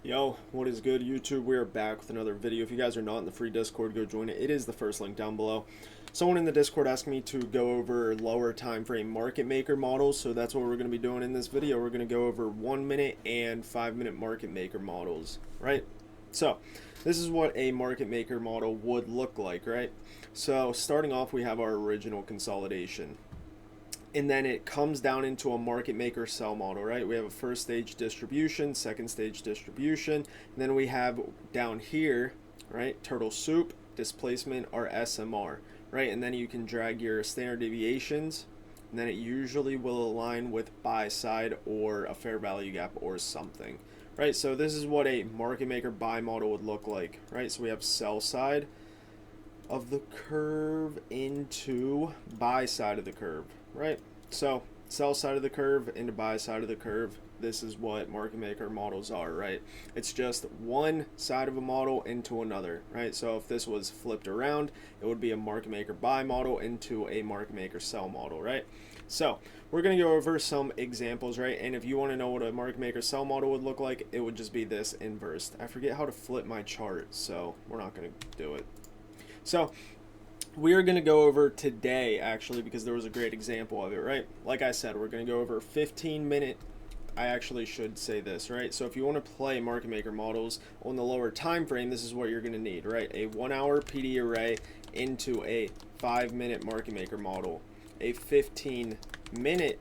Yo, what is good, YouTube? We are back with another video. If you guys are not in the free Discord, go join it. It is the first link down below. Someone in the Discord asked me to go over lower time frame market maker models, so that's what we're going to be doing in this video. We're going to go over 1 minute and 5 minute market maker models, right? So this is what a market maker model would look like, right? So starting off, we have our original consolidation, and then it comes down into a market maker sell model, right? We have a first stage distribution, second stage distribution, and then we have down here, right, turtle soup, displacement, or SMR, right? And then you can drag your standard deviations, and then it usually will align with buy side or a fair value gap or something, right? So this is what a market maker buy model would look like, right? So we have sell side of the curve into buy side of the curve, right? So sell side of the curve into buy side of the curve. This is what market maker models are, right? It's just one side of a model into another, right? So if this was flipped around, it would be a market maker buy model into a market maker sell model, right? So we're going to go over some examples, right? And if you want to know what a market maker sell model would look like, it would just be this inversed. I forget how to flip my chart, so we're not going to do it. So we are going to go over today, actually, because there was a great example of it, right? Like I said, we're going to go over 15-minute. I actually should say this, right? So if you want to play market maker models on the lower time frame, this is what you're going to need, right? A 1 hour PD array into a 5-minute market maker model, a 15-minute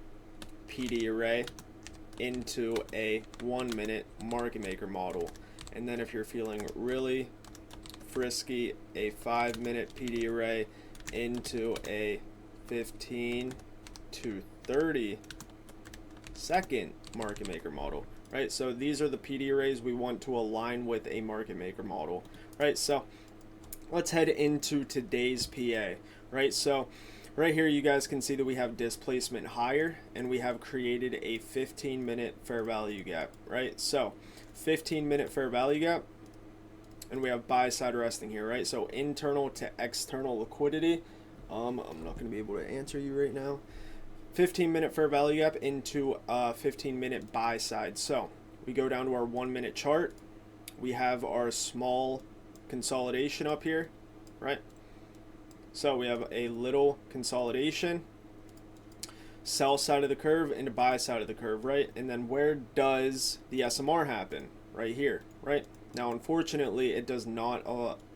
PD array into a 1-minute market maker model, and then if you're feeling really frisky, a 5-minute PD array into a 15 to 30 second market maker model, right? So these are the PD arrays we want to align with a market maker model, right? So let's head into today's PA, right? So right here you guys can see that we have displacement higher and we have created a 15-minute fair value gap, right? So 15-minute fair value gap, and we have buy side resting here, right? So internal to external liquidity. I'm not going to be able to answer you right now. 15-minute fair value gap into a 15-minute buy side. So we go down to our 1-minute chart. We have our small consolidation up here, right? So we have a little consolidation, sell side of the curve into buy side of the curve, right? And then where does the SMR happen? Right here, right? Now, unfortunately, it does not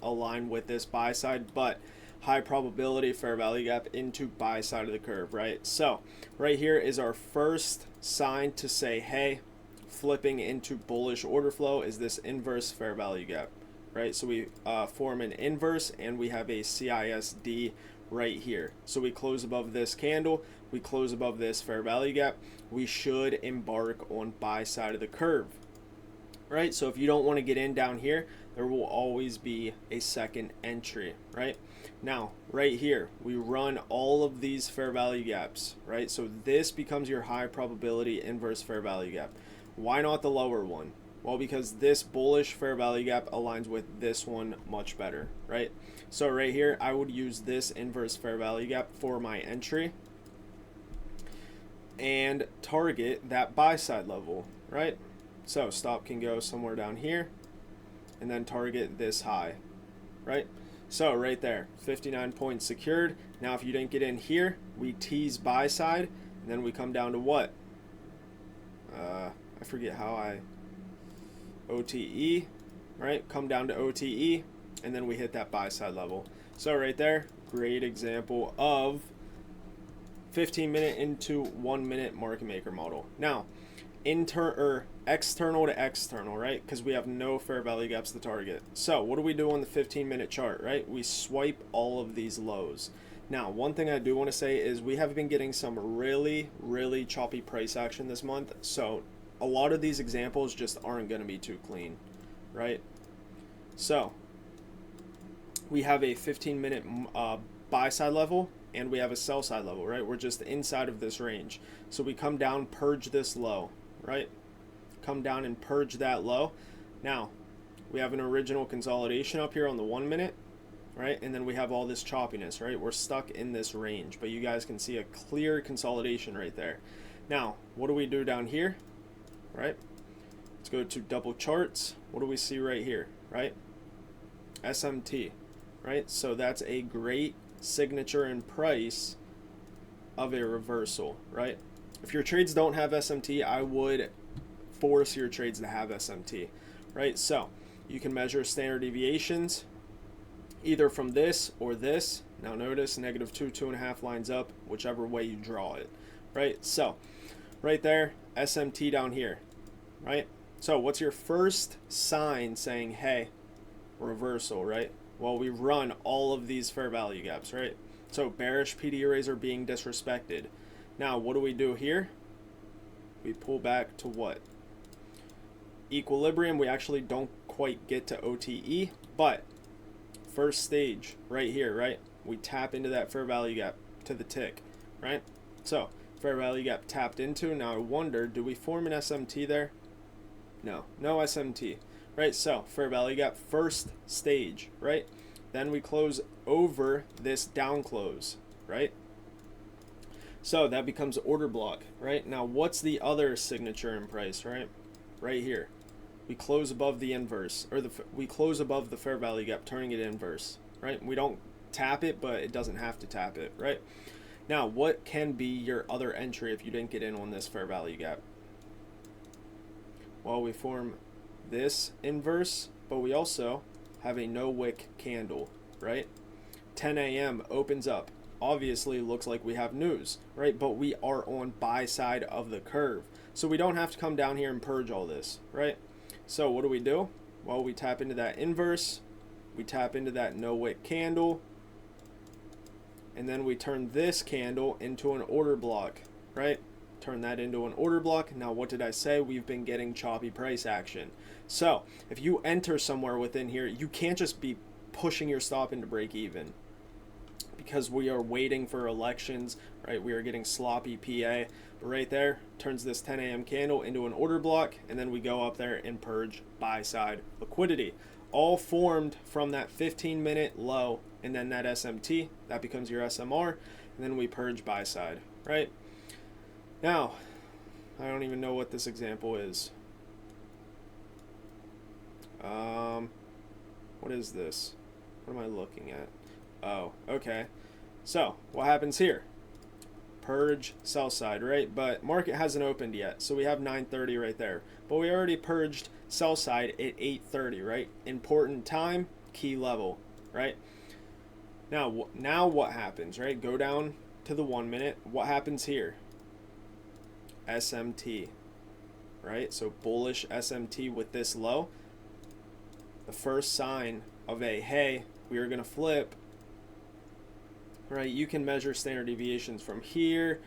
align with this buy side, but high probability fair value gap into buy side of the curve, right? So right here is our first sign to say, hey, flipping into bullish order flow is this inverse fair value gap, right? So we form an inverse and we have a CISD right here. So we close above this candle, we close above this fair value gap, we should embark on buy side of the curve, right? So if you don't want to get in down here, there will always be a second entry, right? Now, right here, we run all of these fair value gaps, right? So this becomes your high probability inverse fair value gap. Why not the lower one? Well, because this bullish fair value gap aligns with this one much better, right? So right here, I would use this inverse fair value gap for my entry and target that buy side level, right? So stop can go somewhere down here and then target this high, right? So right there, 59 points secured. Now if you didn't get in here, we tease buy side, and then we come down to what? I forget how OTE, right? Come down to OTE, and then we hit that buy side level. So right there, great example of 15-minute into 1-minute market maker model. Now, external to external, right? Because we have no fair value gaps to target. So what do we do on the 15-minute chart, right? We swipe all of these lows. Now, one thing I do want to say is we have been getting some really, really choppy price action this month. So a lot of these examples just aren't going to be too clean, right? So we have a 15-minute buy side level and we have a sell side level, right? We're just inside of this range. So we come down, purge this low, right? Come down and purge that low. Now, we have an original consolidation up here on the 1 minute, right? And then we have all this choppiness, right? We're stuck in this range, but you guys can see a clear consolidation right there. Now, what do we do down here, right? Let's go to double charts. What do we see right here, right? SMT, right? So that's a great signature and price of a reversal, right? If your trades don't have SMT, I would force your trades to have SMT, right? So you can measure standard deviations either from this or this. Now notice -2, 2.5 lines up, whichever way you draw it, right? So right there, SMT down here, right? So what's your first sign saying, hey, reversal, right? Well, we run all of these fair value gaps, right? So bearish PD arrays are being disrespected. Now, what do we do here? We pull back to what? Equilibrium. We actually don't quite get to OTE, but first stage right here, right? We tap into that fair value gap to the tick, right? So fair value gap tapped into. Now I wonder, do we form an SMT there? No, no SMT, right? So fair value gap first stage, right? Then we close over this down close, right? So that becomes order block, right? Now what's the other signature in price, right? Right here. We close above the inverse, or we close above the fair value gap, turning it inverse, right? We don't tap it, but it doesn't have to tap it, right? Now, what can be your other entry if you didn't get in on this fair value gap? Well, we form this inverse, but we also have a no wick candle, right? 10 a.m. opens up. Obviously, looks like we have news, right? But we are on buy side of the curve. So we don't have to come down here and purge all this, right? So what do? Well, we tap into that inverse. We tap into that no wick candle. And then we turn this candle into an order block, right? Turn that into an order block. Now, what did I say? We've been getting choppy price action. So if you enter somewhere within here, you can't just be pushing your stop into break even, because we are waiting for elections, right? We are getting sloppy PA. But right there, turns this 10 a.m. candle into an order block, and then we go up there and purge buy side liquidity. All formed from that 15-minute low, and then that SMT, that becomes your SMR, and then we purge buy side, right? Now, I don't even know what this example is. What is this? What am I looking at? Oh, okay. So what happens here? Purge sell side, right? But market hasn't opened yet, so we have 9:30 right there. But we already purged sell side at 8:30, right? Important time, key level, right? Now what happens, right? Go down to the 1 minute. What happens here? SMT, right? So bullish SMT with this low. The first sign of a, hey, we are going to flip, right? You can measure standard deviations from here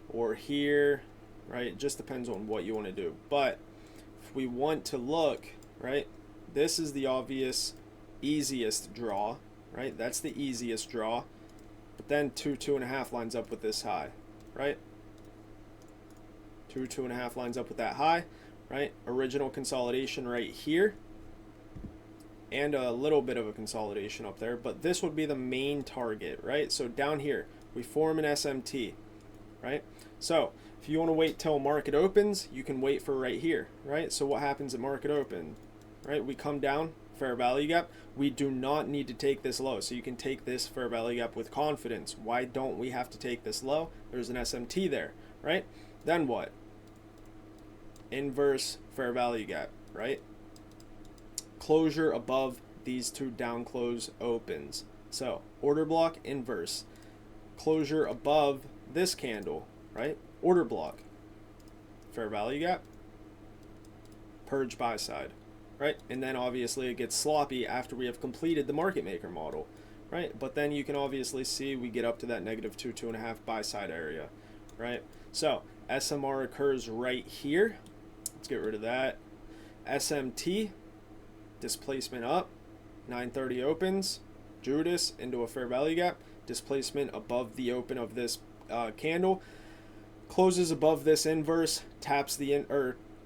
or here, right? It just depends on what you want to do. But if we want to look, right, this is the obvious easiest draw, right? That's the easiest draw. But then 2.5 lines up with this high, right? 2.5 lines up with that high, right? Original consolidation right here, and a little bit of a consolidation up there, but this would be the main target, right? So down here, we form an SMT, right? So if you want to wait till market opens, you can wait for right here, right? So what happens at market open, right? We come down, fair value gap. We do not need to take this low, so you can take this fair value gap with confidence. Why don't we have to take this low? There's an SMT there, right? Then what? Inverse fair value gap, right? Closure above these two down close opens. So order block, inverse. Closure above this candle, right? Order block. Fair value gap. Purge buy side, right? And then obviously it gets sloppy after we have completed the market maker model, right? But then you can obviously see we get up to that -2, 2.5 buy side area, right? So SMR occurs right here. Let's get rid of that. SMT, displacement up, 9:30 opens, Judas into a fair value gap, displacement above the open of this candle, closes above this inverse, taps the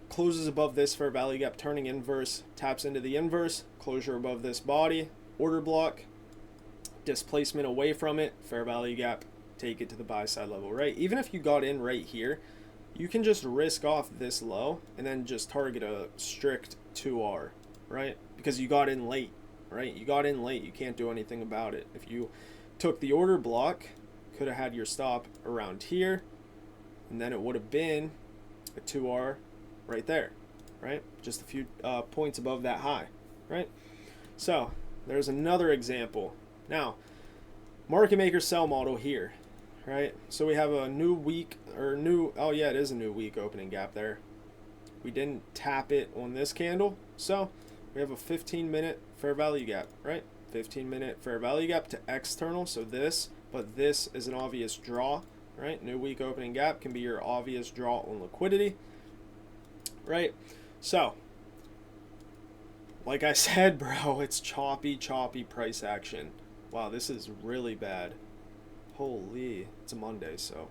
closes above this fair value gap, turning inverse, taps into the inverse, closure above this body, order block, displacement away from it, fair value gap, take it to the buy side level, right? Even if you got in right here, you can just risk off this low and then just target a strict 2R, right? Because you got in late, right? You got in late. You can't do anything about it. If you took the order block, could have had your stop around here, and then it would have been a 2R right there, right? Just a few points above that high, right? So there's another example. Now, market maker sell model here, right? So we have a new week or new, oh yeah, it is a new week opening gap there. We didn't tap it on this candle, so we have a 15-minute fair value gap, right? 15-minute fair value gap to external, so this, but this is an obvious draw, right? New week opening gap can be your obvious draw on liquidity, right? So, like I said, bro, it's choppy price action. Wow, this is really bad. Holy, it's a Monday, so.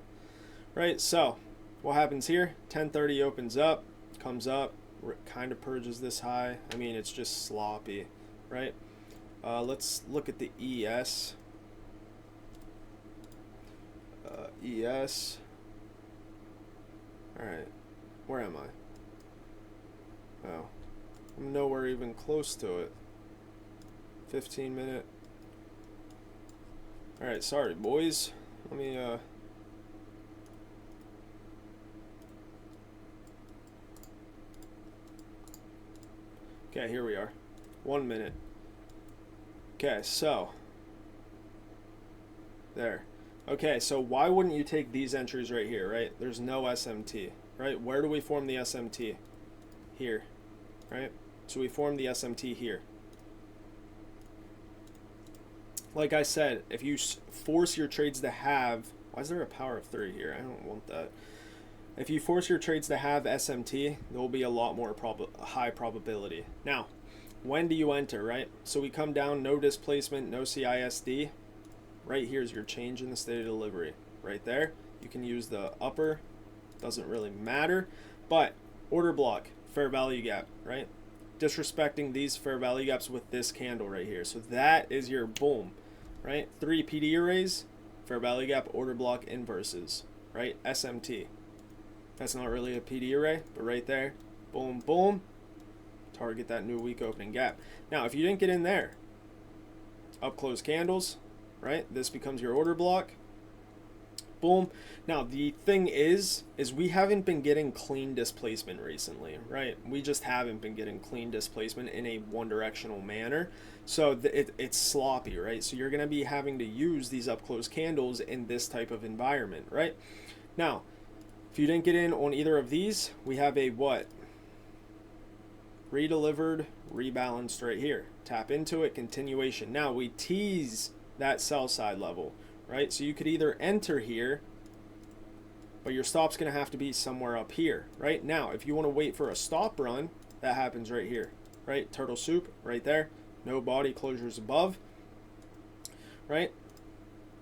Right, so what happens here? 10:30 opens up, comes up, kind of purges this high. I mean, it's just sloppy, right? Let's look at the ES. ES. All right, where am I? Oh, I'm nowhere even close to it. 15-minute. All right, sorry, boys. Let me okay, here we are. 1 minute. Okay, so there. Okay, so why wouldn't you take these entries right here, right? There's no SMT, right? Where do we form the SMT? Here, right? So we form the SMT here. Like I said, if you force your trades to have, why is there a power of 3 here? I don't want that. If you force your trades to have SMT, there will be a lot more high probability. Now, when do you enter, right? So we come down, no displacement, no CISD. Right here is your change in the state of delivery. Right there. You can use the upper. Doesn't really matter. But order block, fair value gap, right? Disrespecting these fair value gaps with this candle right here. So that is your boom, right? 3 PD arrays, fair value gap, order block, inverses, right? SMT. That's not really a PD array, but right there, boom, boom, target that new week opening gap. Now, if you didn't get in there, up close candles, right? This becomes your order block. Boom. Now, the thing is we haven't been getting clean displacement recently, right? We just haven't been getting clean displacement in a one-directional manner. So it's sloppy, right? So you're going to be having to use these up close candles in this type of environment, right? Now, if you didn't get in on either of these, we have a what? Redelivered, rebalanced right here. Tap into it, continuation. Now we tease that sell side level, right? So you could either enter here, but your stop's going to have to be somewhere up here, right? Now, if you want to wait for a stop run, that happens right here, right? Turtle soup right there. No body closures above, right?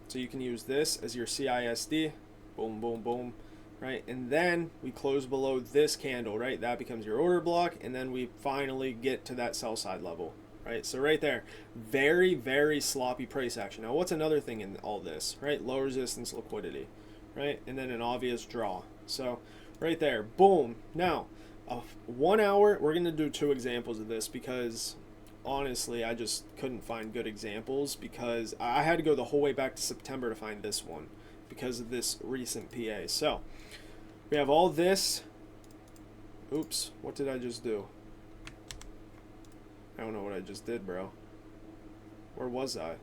So you can use this as your CISD. Boom, boom, boom. Right, and then we close below this candle, right? That becomes your order block, and then we finally get to that sell side level, right? So right there, very sloppy price action. Now, what's another thing in all this, right? Low resistance liquidity, right? And then an obvious draw. So right there, boom. Now, 1 hour, we're going to do 2 examples of this because honestly, I just couldn't find good examples because I had to go the whole way back to September to find this one because of this recent PA. So we have all this. Oops, what did I just do? I don't know what I just did, bro. Where was I?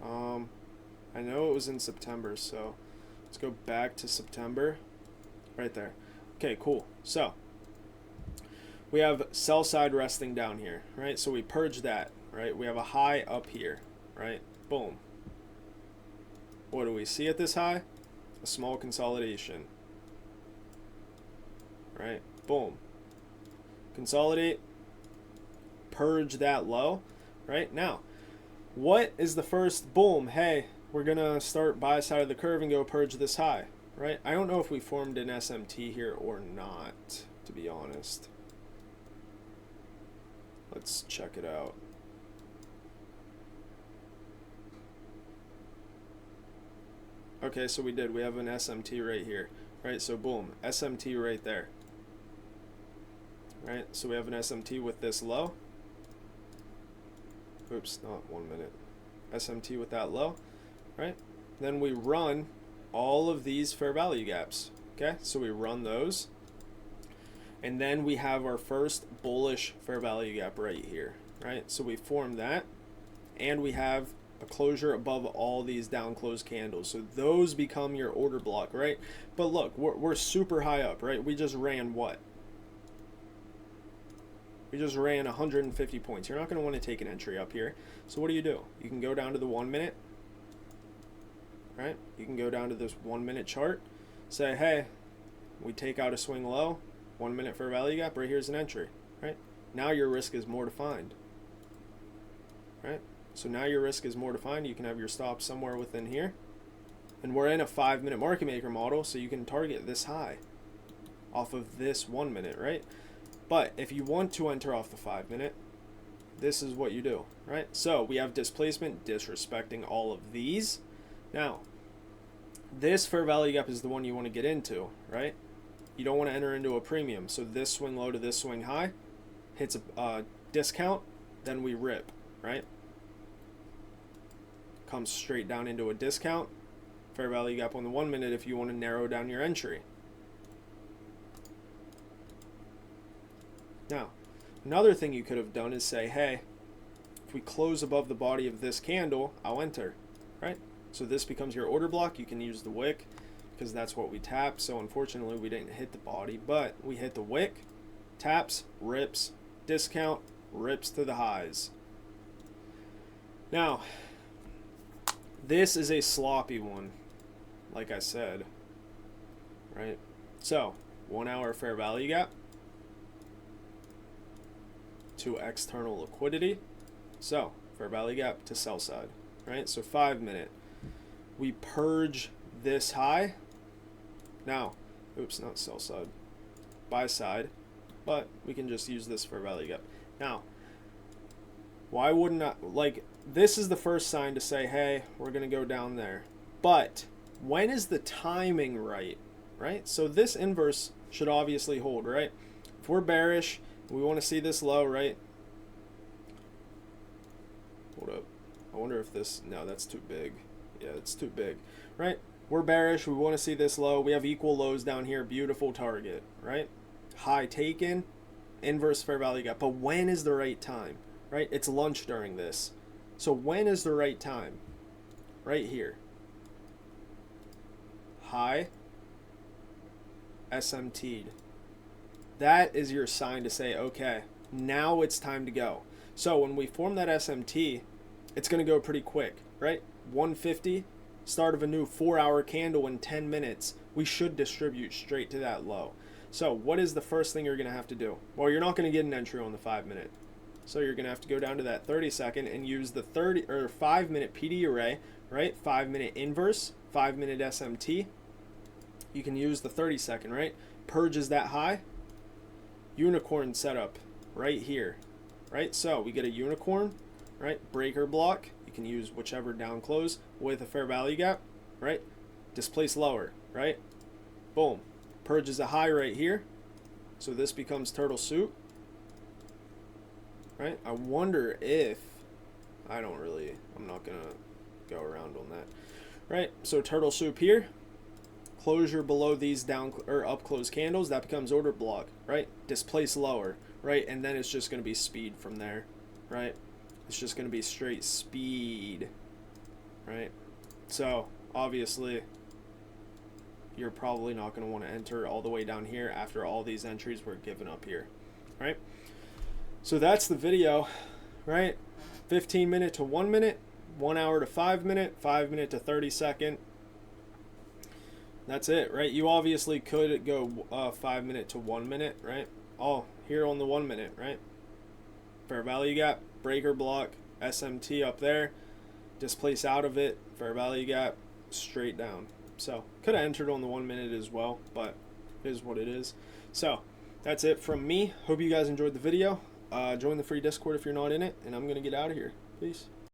I know it was in September, so let's go back to September. Right there. Okay, cool. So we have sell side resting down here, right? So we purge that, right? We have a high up here, right? Boom. What do we see at this high? A small consolidation. Right? Boom. Consolidate. Purge that low. Right? Now, what is the first boom? Hey, we're going to start buy side of the curve and go purge this high. Right? I don't know if we formed an SMT here or not, to be honest. Let's check it out. Okay, so we did. We have an SMT right here, right? So boom, SMT right there, right? So we have an SMT with this low. Oops, not 1 minute. SMT with that low, right? Then we run all of these fair value gaps, okay? So we run those, and then we have our first bullish fair value gap right here, right? So we form that, and we have a closure above all these down closed candles. So those become your order block, right? But look, we're super high up, right? We just ran what? We just ran 150 points. You're not going to want to take an entry up here. So what do? You can go down to the 1 minute, right? You can go down to this 1 minute chart, say, hey, we take out a swing low, 1 minute fair value gap, right here's an entry, right? Now your risk is more defined, right? So now your risk is more defined. You can have your stop somewhere within here. And we're in a 5 minute market maker model, so you can target this high off of this 1 minute, right? But if you want to enter off the 5 minute, this is what you do, right? So we have displacement disrespecting all of these. Now, this fair value gap is the one you want to get into, right? You don't want to enter into a premium. So this swing low to this swing high hits a discount, then we rip, right? Comes straight down into a discount. Fair value gap on the 1 minute if you want to narrow down your entry. Now, another thing you could have done is say, hey, if we close above the body of this candle, I'll enter, right? So this becomes your order block. You can use the wick because that's what we tap. So unfortunately, we didn't hit the body, but we hit the wick, taps, rips, discount, rips to the highs. Now, this is a sloppy one, like I said, right? So 1 hour fair value gap to external liquidity. So fair value gap to sell side, right? So 5 minute, we purge this high. Now, oops, not sell side, buy side, but we can just use this fair value gap. Now, why wouldn't I, like, this is the first sign to say, hey, we're going to go down there. But when is the timing right, right? So this inverse should obviously hold, right? If we're bearish, we want to see this low, right? Hold up. I wonder if this, no, that's too big. Yeah, it's too big, right? We're bearish. We want to see this low. We have equal lows down here. Beautiful target, right? High taken, inverse fair value gap. But when is the right time, right? It's lunch during this. So when is the right time? Right here. High, SMT'd. That is your sign to say, okay, now it's time to go. So when we form that SMT, it's going to go pretty quick, right? 150, start of a new 4-hour candle in 10 minutes. We should distribute straight to that low. So what is the first thing you're going to have to do? Well, you're not going to get an entry on the 5 minute. So you're going to have to go down to that 30 second and use the 5 minute PD array, right? 5 minute inverse, 5 minute SMT. You can use the 30 second, right? Purges that high. Unicorn setup right here, right? So we get a unicorn, right? Breaker block. You can use whichever down close with a fair value gap, right? Displace lower, right? Boom. Purges a high right here. So this becomes turtle soup, right? I wonder if, I'm not going to go around on that, right? So turtle soup here. Closure below these down or up close candles, that becomes order block, right? Displace lower, right? And then it's just going to be speed from there, right? It's just going to be straight speed, right? So obviously you're probably not going to want to enter all the way down here after all these entries were given up here, right? So that's the video, right? 15 minute to 1 minute, 1 hour to 5 minute, 5 minute to 30 second. That's it, right? You obviously could go 5 minute to 1 minute, right? Oh, here on the 1 minute, right? Fair value gap, breaker block, SMT up there, displace out of it, fair value gap, straight down. So could have entered on the 1 minute as well, but it is what it is. So that's it from me. Hope you guys enjoyed the video. Join the free Discord if you're not in it, and I'm going to get out of here. Peace.